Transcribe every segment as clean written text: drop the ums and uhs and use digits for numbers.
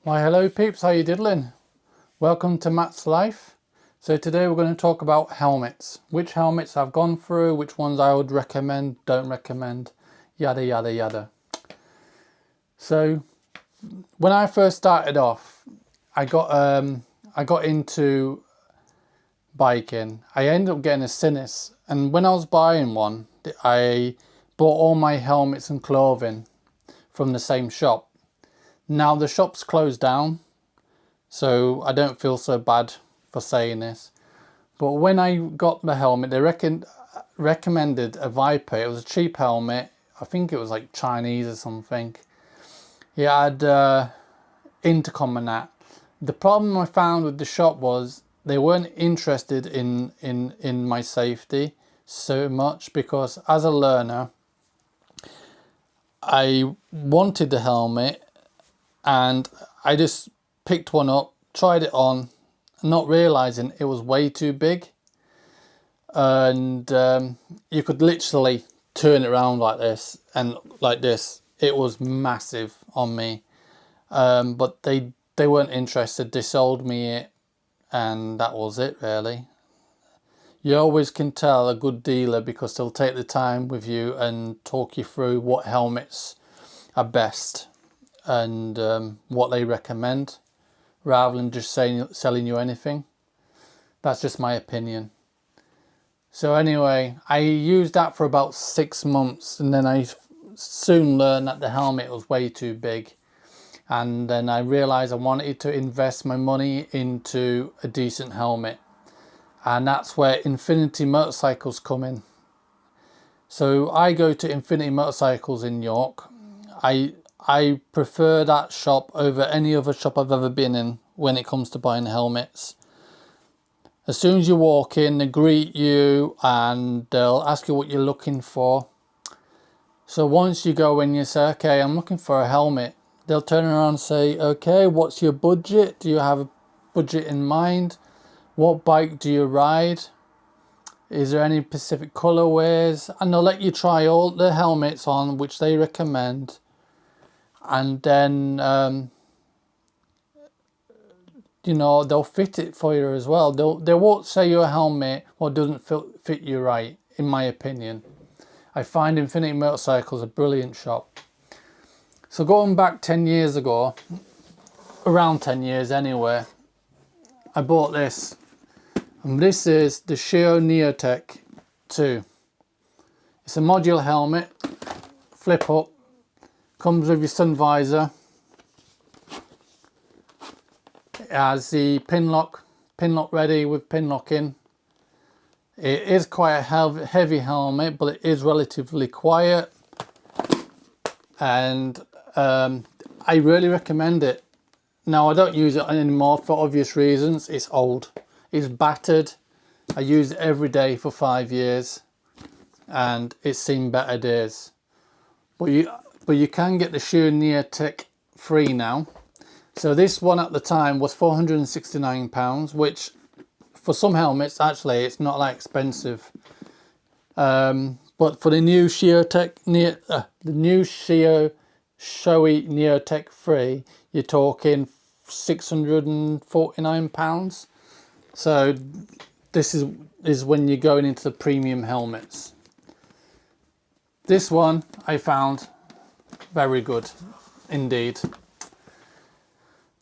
Why hello peeps, how you diddling? Welcome to Matt's Life. So today we're going to talk about helmets. Which helmets I've gone through, which ones I would recommend, don't recommend, yada yada yada. So when I first started off, I got into biking. I ended up getting a Sinus, and when I was buying one, I bought all my helmets and clothing from the same shop. Now the shop's closed down, so I don't feel so bad for saying this. But when I got the helmet, they recommended a Viper. It was a cheap helmet. I think it was like Chinese or something. It had intercom and that. The problem I found with the shop was they weren't interested in my safety so much, because as a learner, I wanted the helmet and I just picked one up, tried it on, not realizing it was way too big, and you could literally turn it around like this and like this. It was massive on me, but they weren't interested. They sold me it, and that was it really. You always can tell a good dealer because they'll take the time with you and talk you through what helmets are best and what they recommend, rather than just selling you anything. That's just my opinion. So anyway, I used that for about 6 months, and then I soon learned that the helmet was way too big, and then I realized I wanted to invest my money into a decent helmet, and that's where Infinity Motorcycles come in. So I go to Infinity Motorcycles in York. I prefer that shop over any other shop I've ever been in when it comes to buying helmets. As soon as you walk in, they greet you and they'll ask you what you're looking for. So once you go in, you say, okay, I'm looking for a helmet. They'll turn around and say, okay, what's your budget? Do you have a budget in mind? What bike do you ride? Is there any specific colorways? And they'll let you try all the helmets on which they recommend. And then, they'll fit it for you as well. They won't sell you a helmet what doesn't fit you right, in my opinion. I find Infinity Motorcycles a brilliant shop. So going back 10 years ago, around 10 years anyway, I bought this. And this is the Shio Neotech 2. It's a modular helmet, flip up, comes with your sun visor. It has the pin lock ready with pin lock in. It is quite a heavy helmet, but it is relatively quiet, and I really recommend it. Now I don't use it anymore for obvious reasons. It's old, it's battered. I use it every day for 5 years, and it's seen better days. But you can get the Shio Neotech 3 now. So this one at the time was £469, which for some helmets actually it's not that expensive. But for the new Shio Shoei Neotech 3, you're talking £649. So this is when you're going into the premium helmets. This one I found very good indeed.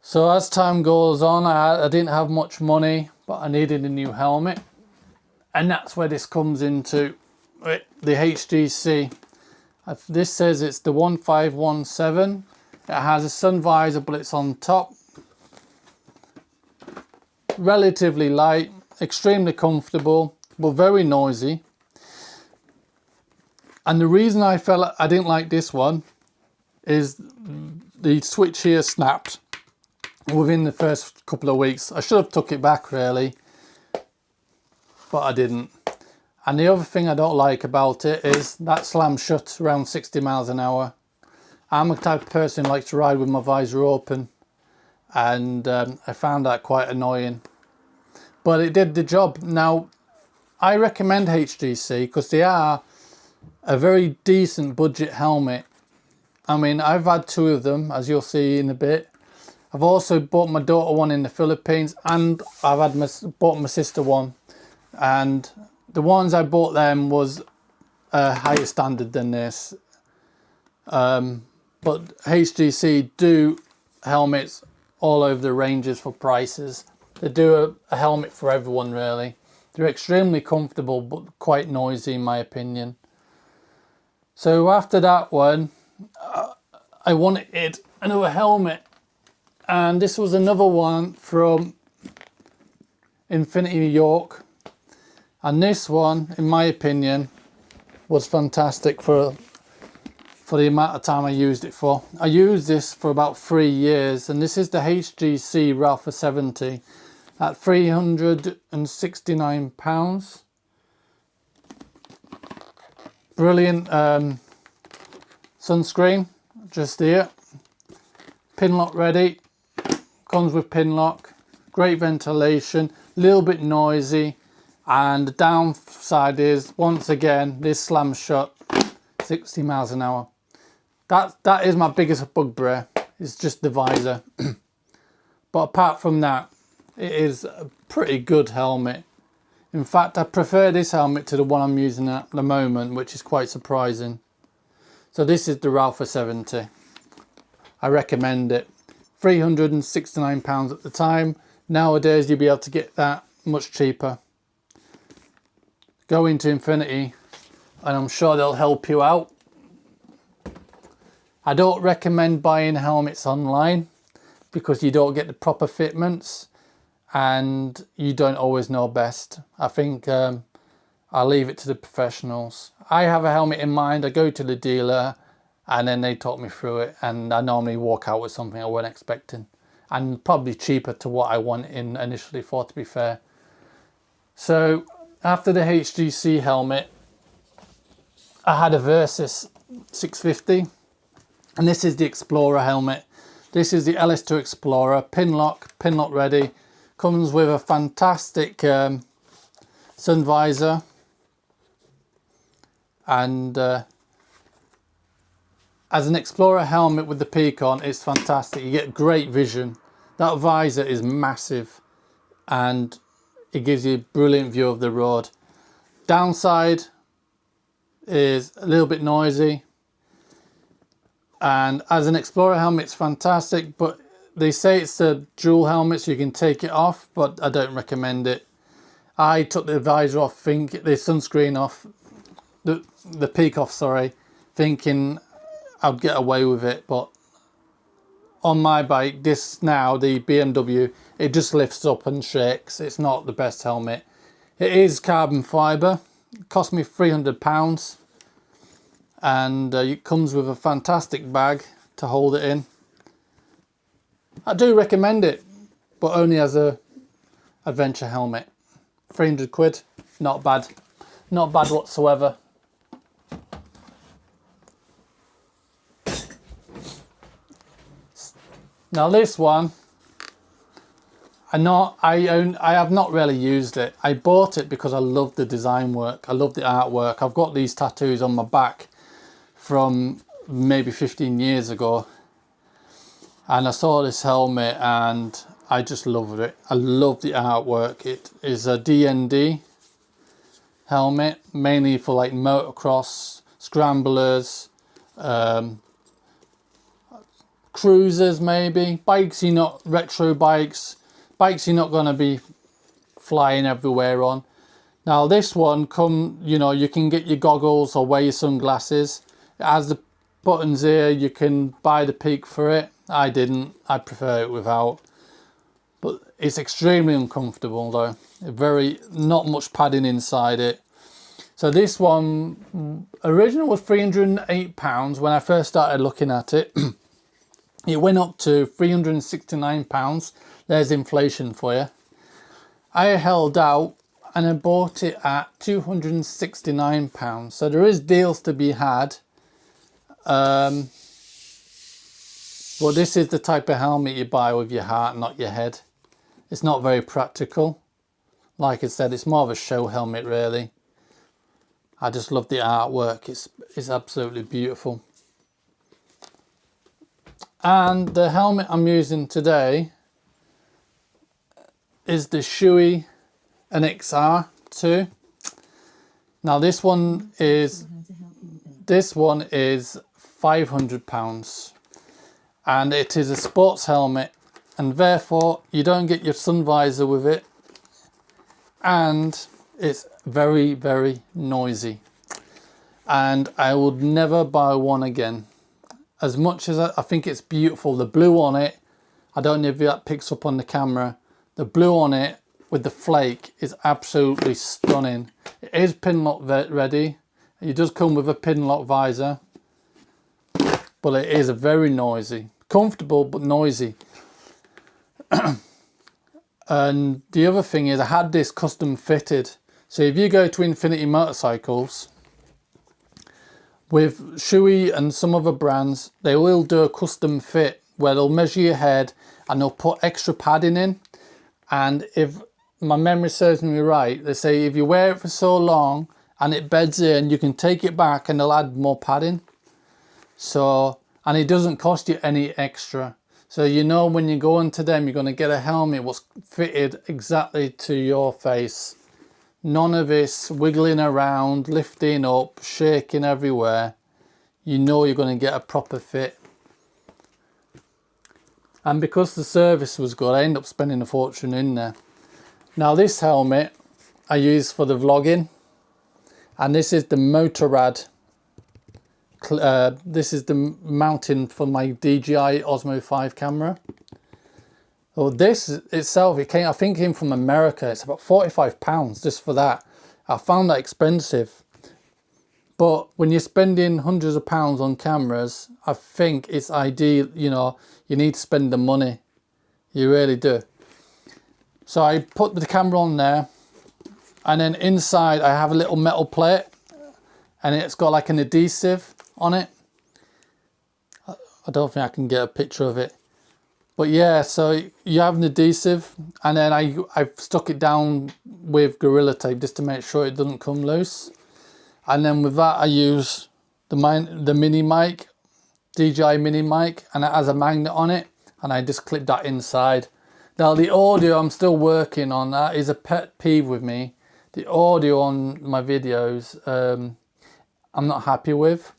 So as time goes on, I didn't have much money, but I needed a new helmet, and that's where this comes into it, the HGC. This says it's the 1517. It has a sun visor, but it's on top. Relatively light, extremely comfortable, but very noisy. And the reason I felt I didn't like this one is the switch here snapped within the first couple of weeks. I should have took it back really, but I didn't. And the other thing I don't like about it is that slams shut around 60 miles an hour. I'm a type of person who likes to ride with my visor open, and I found that quite annoying. But it did the job. Now, I recommend HGC because they are a very decent budget helmet. I mean, I've had 2 of them, as you'll see in a bit, I've also bought my daughter one in the Philippines, and I've had bought my sister one, and the ones I bought them was a higher standard than this. But HGC do helmets all over the ranges for prices. They do a helmet for everyone really. They're extremely comfortable but quite noisy in my opinion. So after that one, I wanted another helmet, and this was another one from Infinity New York, and this one in my opinion was fantastic for the amount of time I used it for. I used this for about 3 years, and this is the HGC Ralpha 70 at £369. Brilliant sunscreen, just here. Pin lock ready, comes with pin lock, great ventilation, a little bit noisy, and the downside is, once again, this slams shut 60 miles an hour. That is my biggest bugbear, it's just the visor. But apart from that, it is a pretty good helmet. In fact, I prefer this helmet to the one I'm using at the moment, which is quite surprising. So this is the Ralpha 70. I recommend it. £369 at the time. Nowadays you'll be able to get that much cheaper. Go into Infinity and I'm sure they'll help you out. I don't recommend buying helmets online because you don't get the proper fitments and you don't always know best. I think I'll leave it to the professionals. I have a helmet in mind, I go to the dealer and then they talk me through it, and I normally walk out with something I wasn't expecting, and probably cheaper to what I went in initially for, to be fair. So after the HGC helmet, I had a Versys 650, and this is the Explorer helmet. This is the LS2 Explorer, pin lock ready. Comes with a fantastic sun visor, and as an Explorer helmet with the peak on, it's fantastic. You get great vision. That visor is massive and it gives you a brilliant view of the road. Downside is a little bit noisy, and as an Explorer helmet it's fantastic, but they say it's a dual helmet so you can take it off, but I don't recommend it. I took the visor off, the sunscreen off, the peak off, sorry, thinking I'd get away with it, but on my bike, this now, the BMW, it just lifts up and shakes. It's not the best helmet. It is carbon fibre. It cost me £300, and it comes with a fantastic bag to hold it in. I do recommend it, but only as a adventure helmet. 300 quid, not bad. Not bad whatsoever. Now this one, I have not really used it. I bought it because I love the design work. I love the artwork. I've got these tattoos on my back from maybe 15 years ago. And I saw this helmet and I just loved it. I love the artwork. It is a DND helmet, mainly for like motocross, scramblers, cruisers maybe, bikes you're not, retro bikes you're not going to be flying everywhere on. Now this one you can get your goggles or wear your sunglasses. It has the buttons here, you can buy the peak for it. I didn't, I prefer it without. But it's extremely uncomfortable though. Not much padding inside it. So this one, original was £308 when I first started looking at it. It went up to £369. There's inflation for you. I held out and I bought it at £269. So there is deals to be had. But this is the type of helmet you buy with your heart, not your head. It's not very practical. Like I said, it's more of a show helmet really. I just love the artwork. It's absolutely beautiful. And the helmet I'm using today is the Shoei NXR 2. Now this one is £500, and it is a sports helmet, and therefore you don't get your sun visor with it, and it's very, very noisy, and I would never buy one again. As much as I think it's beautiful, the blue on it, I don't know if that picks up on the camera, the blue on it with the flake is absolutely stunning. It is pin lock ready. It does come with a pin lock visor, but it is very noisy. Comfortable but noisy. And the other thing is I had this custom fitted. So if you go to Infinity Motorcycles, with Shoei and some other brands, they will do a custom fit where they'll measure your head and they'll put extra padding in. And if my memory serves me right, they say if you wear it for so long and it beds in, you can take it back and they'll add more padding. So, and it doesn't cost you any extra. So you know when you go into them, you're going to get a helmet what's fitted exactly to your face. None of this wiggling around, lifting up, shaking everywhere. You know you're going to get a proper fit. And because the service was good, I ended up spending a fortune in there. Now this helmet I use for the vlogging. And this is the Motorrad. This is the mounting for my DJI Osmo 5 camera. Well, this itself, I think it came from America. It's about £45 just for that. I found that expensive. But when you're spending hundreds of pounds on cameras, I think it's ideal, you know, you need to spend the money. You really do. So I put the camera on there, and then inside I have a little metal plate, and it's got like an adhesive on it. I don't think I can get a picture of it. But yeah, so you have an adhesive, and then I've stuck it down with Gorilla Tape just to make sure it doesn't come loose. And then with that I use the mini mic, DJI mini mic, and it has a magnet on it, and I just clip that inside. Now the audio I'm still working on. That is a pet peeve with me. The audio on my videos I'm not happy with.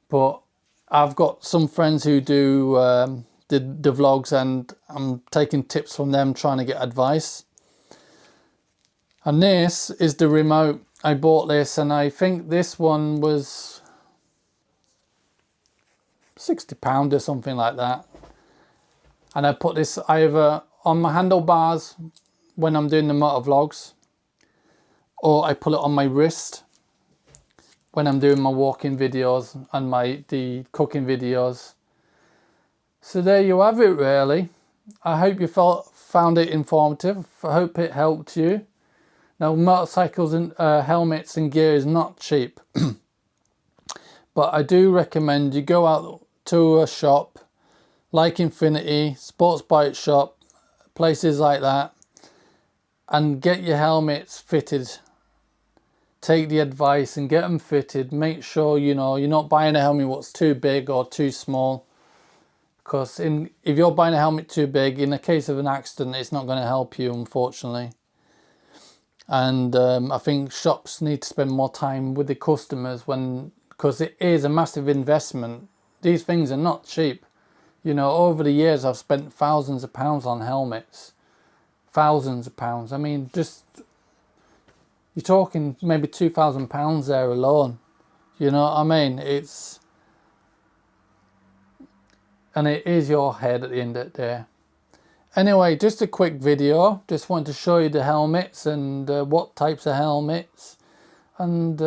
But I've got some friends who do the vlogs, and I'm taking tips from them, trying to get advice. And this is the remote. I bought this, and I think this one was £60 or something like that. And I put this either on my handlebars when I'm doing the motor vlogs, or I put it on my wrist when I'm doing my walking videos and the cooking videos. So there you have it, really. I hope you found it informative. I hope it helped you. Now, motorcycles and helmets and gear is not cheap. But I do recommend you go out to a shop like Infinity, Sports Bike Shop, places like that, and get your helmets fitted. Take the advice and get them fitted. Make sure, you know, you're not buying a helmet what's too big or too small. Because if you're buying a helmet too big, in the case of an accident, it's not going to help you, unfortunately. And I think shops need to spend more time with the customers because it is a massive investment. These things are not cheap. You know, over the years I've spent thousands of pounds on helmets. Thousands of pounds. I mean, just, you're talking maybe £2,000 there alone. You know what I mean? And it is your head at the end of the day. Anyway, just a quick video. Just wanted to show you the helmets and what types of helmets. And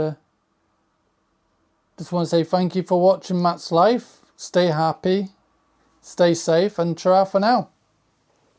just want to say thank you for watching Matt's Life. Stay happy, stay safe, and ta-ra for now.